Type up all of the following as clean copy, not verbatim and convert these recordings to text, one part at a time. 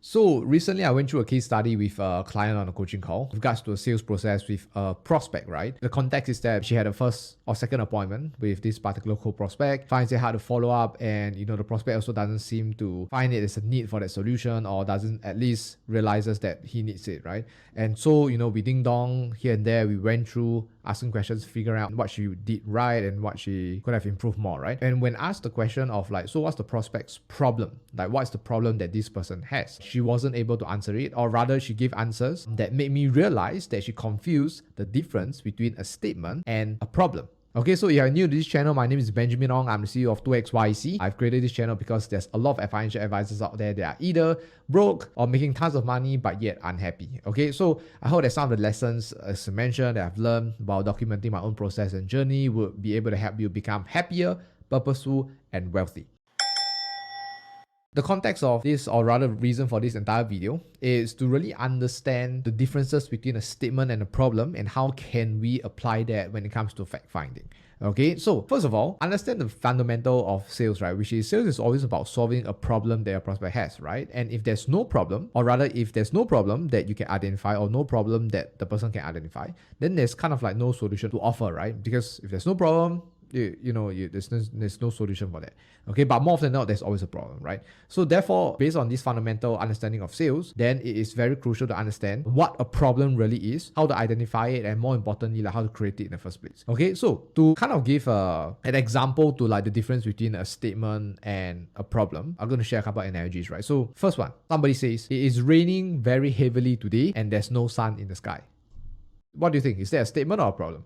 So recently I went through a case study with a client on a coaching call with regards to a sales process with a prospect, right? The context is that she had a first or second appointment with this particular co-prospect, finds it hard to follow up, and the prospect also doesn't seem to find it as a need for that solution, or doesn't at least realizes that he needs it, right? And so, we ding dong here and there, we went through asking questions, figuring out what she did right and what she could have improved more, right? And when asked the question of like, so what's the prospect's problem? Like, what's the problem that this person has? She wasn't able to answer it, or rather she gave answers that made me realize that she confused the difference between a statement and a problem. Okay, so if you're new to this channel, my name is Benjamin Ong. I'm the CEO of 2XYC. I've created this channel because there's a lot of financial advisors out there that are either broke or making tons of money but yet unhappy. Okay, so I hope that some of the lessons, as mentioned, that I've learned about documenting my own process and journey will be able to help you become happier, purposeful, and wealthy. The context of this, or rather reason for this entire video, is to really understand the differences between a statement and a problem and how can we apply that when it comes to fact finding. Okay, so first of all, understand the fundamental of sales, right? Which is sales is always about solving a problem that your prospect has, right? And if there's no problem, or rather if there's no problem that you can identify, or no problem that the person can identify, then there's kind of like no solution to offer, right? Because if there's no problem, there's no solution for that. Okay, but more often than not, there's always a problem, right? So therefore, based on this fundamental understanding of sales, then it is very crucial to understand what a problem really is, how to identify it, and more importantly, like how to create it in the first place. Okay, so to kind of give an example to like the difference between a statement and a problem, I'm going to share a couple of analogies, right? So first one, somebody says, it is raining very heavily today and there's no sun in the sky. What do you think? Is that a statement or a problem?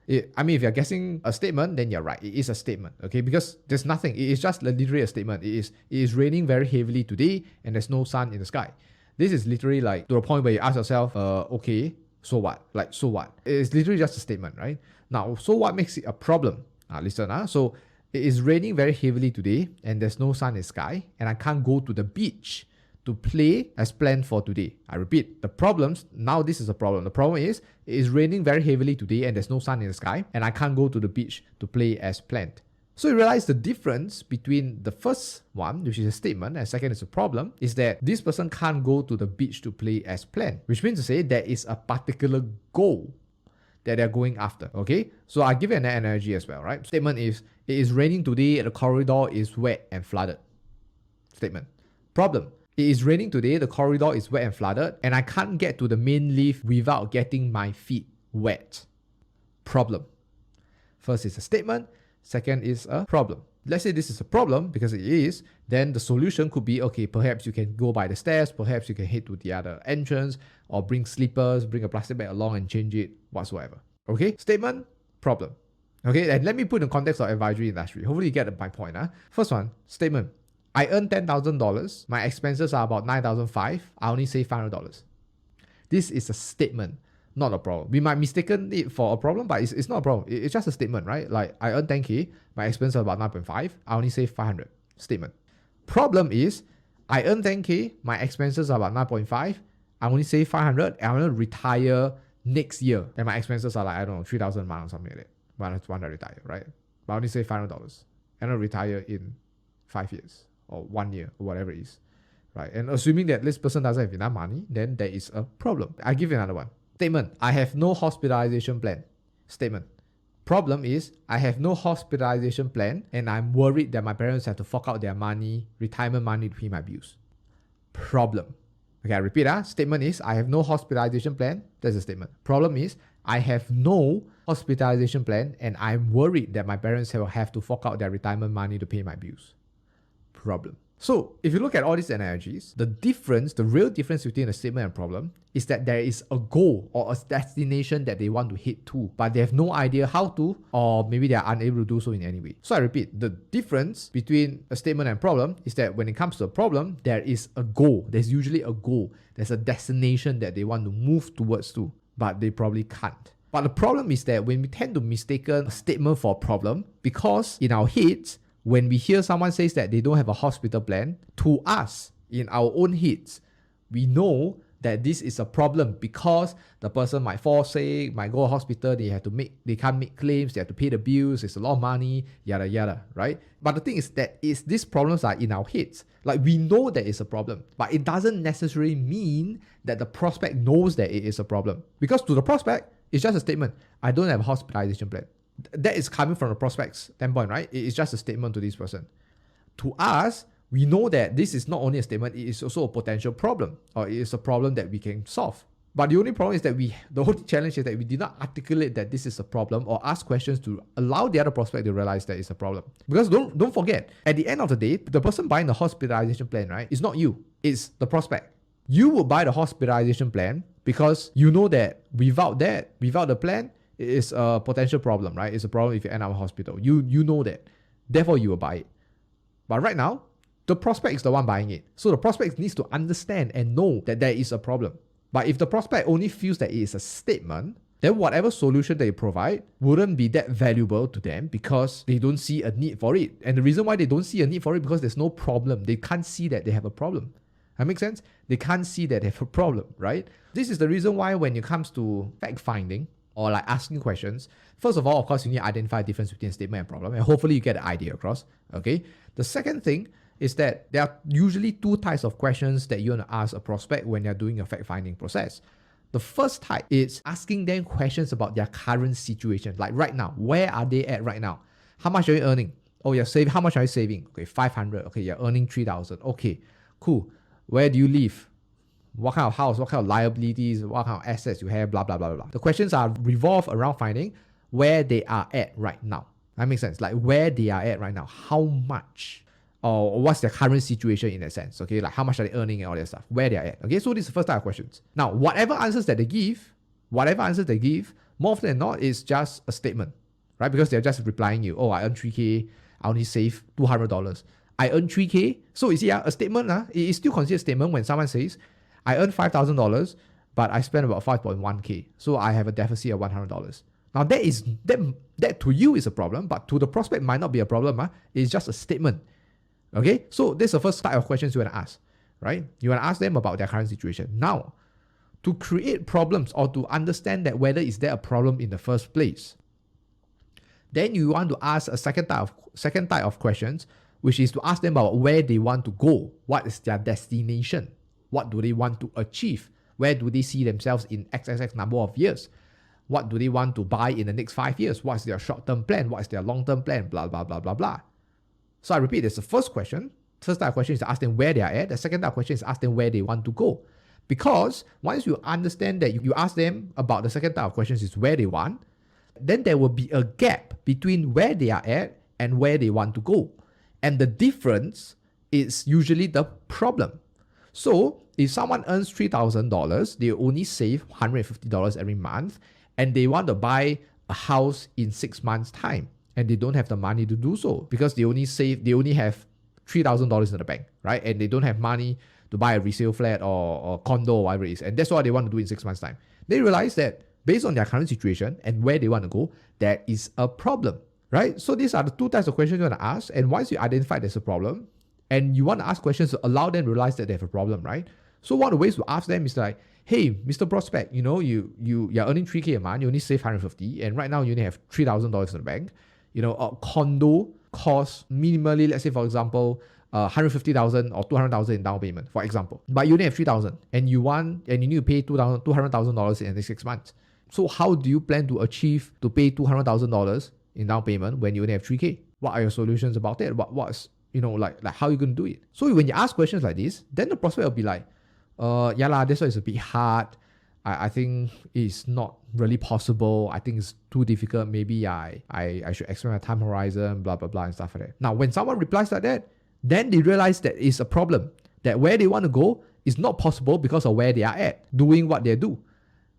If you're guessing a statement, then you're right. It is a statement, okay? Because there's nothing. It is just literally a statement. It is raining very heavily today and there's no sun in the sky. This is literally like to the point where you ask yourself, okay, so what? Like, so what? It's literally just a statement, right? Now, so what makes it a problem? Listen, so it is raining very heavily today and there's no sun in the sky and I can't go to the beach to play as planned for today. I repeat, the problems, now this is a problem. The problem is, it is raining very heavily today and there's no sun in the sky and I can't go to the beach to play as planned. So you realize the difference between the first one, which is a statement, and second is a problem, is that this person can't go to the beach to play as planned, which means to say there is a particular goal that they're going after, okay? So I give you an analogy as well, right? Statement is, it is raining today and the corridor is wet and flooded. Statement. Problem. It is raining today, the corridor is wet and flooded, and I can't get to the main lift without getting my feet wet. Problem. First is a statement, second is a problem. Let's say this is a problem, because it is, then the solution could be, okay, perhaps you can go by the stairs, perhaps you can head to the other entrance, or bring slippers, bring a plastic bag along and change it, whatsoever. Okay, statement, problem. Okay, and let me put in the context of advisory industry. Hopefully you get my point. First one, statement. I earn $10,000. My expenses are about $9,500. I only save $500. This is a statement, not a problem. We might mistaken it for a problem, but it's not a problem. It's just a statement, right? Like I earn 10K, my expenses are about 9.5. I only save 500. Statement. Problem is, I earn 10K, my expenses are about 9.5. I only save 500. And I want to retire next year, and my expenses are like, I don't know, 3,000 a month or something like that. But I want to retire, right? But I only save $500. And I'll retire in 5 years. Or 1 year, or whatever it is, right? And assuming that this person doesn't have enough money, then there is a problem. I'll give you another one. Statement, I have no hospitalization plan. Statement. Problem is, I have no hospitalization plan and I'm worried that my parents have to fork out their money, retirement money to pay my bills. Problem. Okay, I repeat. Statement is, I have no hospitalization plan. That's a statement. Problem is, I have no hospitalization plan and I'm worried that my parents will have to fork out their retirement money to pay my bills. Problem. So if you look at all these analogies, the real difference between a statement and problem is that there is a goal or a destination that they want to hit to, but they have no idea how to, or maybe they are unable to do so in any way. So I repeat, the difference between a statement and problem is that when it comes to a problem, there is a goal. There's usually a goal. There's a destination that they want to move towards to, but they probably can't. But the problem is that when we tend to mistake a statement for a problem, because in our heads, when we hear someone says that they don't have a hospital plan, to us, in our own heads, we know that this is a problem because the person might fall sick, might go to hospital, they can't make claims, they have to pay the bills, it's a lot of money, yada yada, right? But the thing is that these problems are in our heads. Like, we know that it's a problem, but it doesn't necessarily mean that the prospect knows that it is a problem. Because to the prospect, it's just a statement. I don't have a hospitalization plan. That is coming from the prospect's standpoint, right? It is just a statement to this person. To us, we know that this is not only a statement, it is also a potential problem, or it is a problem that we can solve. But the only problem is that the whole challenge is that we did not articulate that this is a problem or ask questions to allow the other prospect to realize that it's a problem. Because don't forget, at the end of the day, the person buying the hospitalization plan, right, is not you, it's the prospect. You will buy the hospitalization plan because you know that without the plan, it is a potential problem, right? It's a problem if you end up in hospital. You know that. Therefore, you will buy it. But right now, the prospect is the one buying it. So the prospect needs to understand and know that there is a problem. But if the prospect only feels that it is a statement, then whatever solution they provide wouldn't be that valuable to them because they don't see a need for it. And the reason why they don't see a need for it because there's no problem. They can't see that they have a problem. That makes sense? They can't see that they have a problem, right? This is the reason why when it comes to fact-finding or like asking questions, first of all, of course, you need to identify the difference between a statement and problem. And hopefully you get the idea across, okay? The second thing is that there are usually two types of questions that you want to ask a prospect when you're doing a fact-finding process. The first type is asking them questions about their current situation. Like right now, where are they at right now? How much are you earning? Oh, you're saving. How much are you saving? Okay, 500. Okay, you're earning 3,000. Okay, cool. Where do you live? What kind of house? What kind of liabilities? What kind of assets you have? Blah, blah, blah, blah. The questions are revolve around finding where they are at right now. That makes sense. Like where they are at right now. How much? Or what's their current situation in that sense, okay? Like how much are they earning and all that stuff, where they're at, okay? So this is the first type of questions. Now, whatever answers they give, more often than not, is just a statement, right? Because they're just replying you, oh, I earn 3K, I only save $200. I earn 3K. So you see, a statement, it is still considered a statement when someone says, I earn $5,000, but I spend about 5.1K. So I have a deficit of $100. Now that to you is a problem, but to the prospect might not be a problem. It's just a statement. Okay, so this is the first type of questions you want to ask, right? You want to ask them about their current situation. Now, to create problems or to understand that whether is there a problem in the first place, then you want to ask a second type of questions, which is to ask them about where they want to go. What is their destination? What do they want to achieve? Where do they see themselves in XXX number of years? What do they want to buy in the next 5 years? What's their short-term plan? What is their long-term plan? Blah, blah, blah, blah, blah. So I repeat, there's the first question. First type of question is to ask them where they are at. The second type of question is to ask them where they want to go. Because once you understand that you ask them about the second type of questions is where they want, then there will be a gap between where they are at and where they want to go. And the difference is usually the problem. So if someone earns $3,000, they only save $150 every month, and they want to buy a house in 6 months' time. And they don't have the money to do so because they only have $3,000 in the bank, right? And they don't have money to buy a resale flat or condo or whatever it is. And that's what they want to do in 6 months' time. They realize that based on their current situation and where they want to go, there is a problem, right? So these are the two types of questions you want to ask. And once you identify there's a problem, and you want to ask questions to allow them to realize that they have a problem, right? So one of the ways to ask them is like, hey, Mr. Prospect, you're earning 3K a month, you only save 150, and right now you only have $3,000 in the bank. A condo costs minimally, let's say for example, $150,000 or $200,000 in down payment, for example. But you only have $3,000 and you need to pay $200,000 in the next 6 months. So how do you plan to pay $200,000 in down payment when you only have 3K? What are your solutions about it? What's like how are you going to do it? So when you ask questions like this, then the prospect will be like, yeah lah, this one is a bit hard. I think it's not really possible. I think it's too difficult. Maybe I should expand my time horizon, blah, blah, blah, and stuff like that. Now, when someone replies like that, then they realize that it's a problem, that where they want to go is not possible because of where they are at, doing what they do,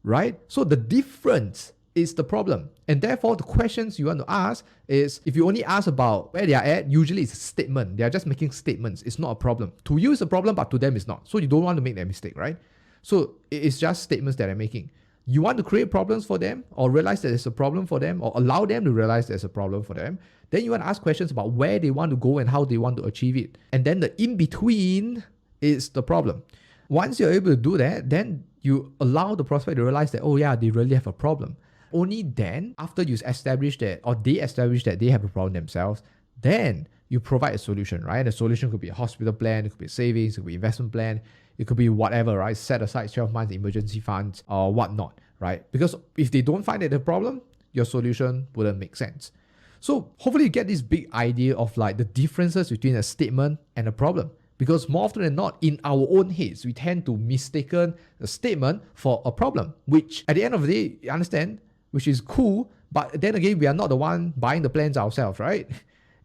right? So the difference is the problem. And therefore, the questions you want to ask is, if you only ask about where they are at, usually it's a statement. They are just making statements. It's not a problem. To you, it's a problem, but to them, it's not. So you don't want to make that mistake, right? So it's just statements that I'm making. You want to create problems for them or realize that there's a problem for them or allow them to realize there's a problem for them. Then you want to ask questions about where they want to go and how they want to achieve it. And then the in-between is the problem. once you're able to do that, then you allow the prospect to realize that, oh yeah, they really have a problem. Only then, after you establish that, or they establish that they have a problem themselves, then you provide a solution, right? The solution could be a hospital plan, it could be savings, it could be investment plan, it could be whatever, right? Set aside 12 months emergency funds or whatnot, right? Because if they don't find that the problem, your solution wouldn't make sense. So hopefully you get this big idea of like the differences between a statement and a problem. Because more often than not, in our own heads, we tend to mistaken a statement for a problem, which at the end of the day, you understand, which is cool, but then again, we are not the one buying the plans ourselves, right?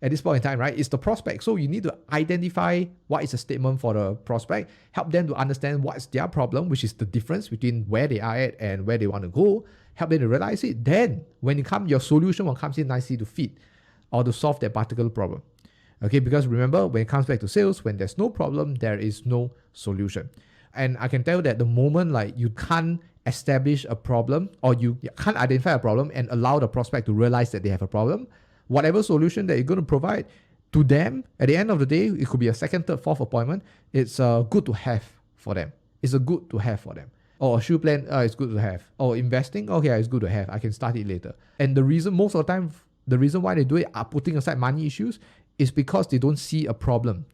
At this point in time, right? It's the prospect. So you need to identify what is a statement for the prospect, help them to understand what's their problem, which is the difference between where they are at and where they want to go, help them to realize it. Then when it comes, your solution will come in nicely to fit or to solve that particular problem. Okay, because remember, when it comes back to sales, when there's no problem, there is no solution. And I can tell that the moment like you can't establish a problem or you can't identify a problem and allow the prospect to realize that they have a problem, whatever solution that you're going to provide to them, at the end of the day, it could be a second, third, fourth appointment. It's good to have for them. It's a good to have for them. Or a shoe plan, it's good to have. Or investing, okay, it's good to have. I can start it later. And the reason, most of the time, the reason why they do it are putting aside money issues is because they don't see a problem.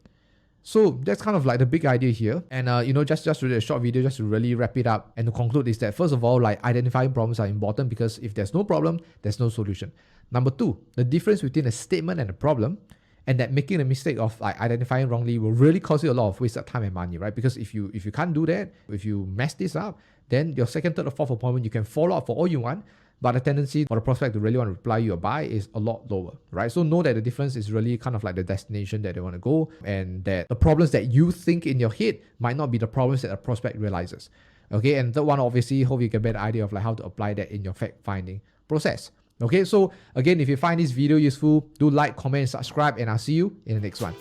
So that's kind of like the big idea here. And just to do a short video, just to really wrap it up and to conclude is that first of all, like identifying problems are important because if there's no problem, there's no solution. Number two, the difference between a statement and a problem, and that making a mistake of like identifying wrongly will really cause you a lot of wasted time and money, right? Because if you can't do that, if you mess this up, then your second, third, or fourth appointment, you can follow up for all you want, but the tendency for the prospect to really want to reply you or buy is a lot lower, right? So know that the difference is really kind of like the destination that they want to go, and that the problems that you think in your head might not be the problems that a prospect realizes. Okay, and third one, obviously, hope you get a better idea of like how to apply that in your fact-finding process. Okay, so again, if you find this video useful, do like, comment, and subscribe, and I'll see you in the next one.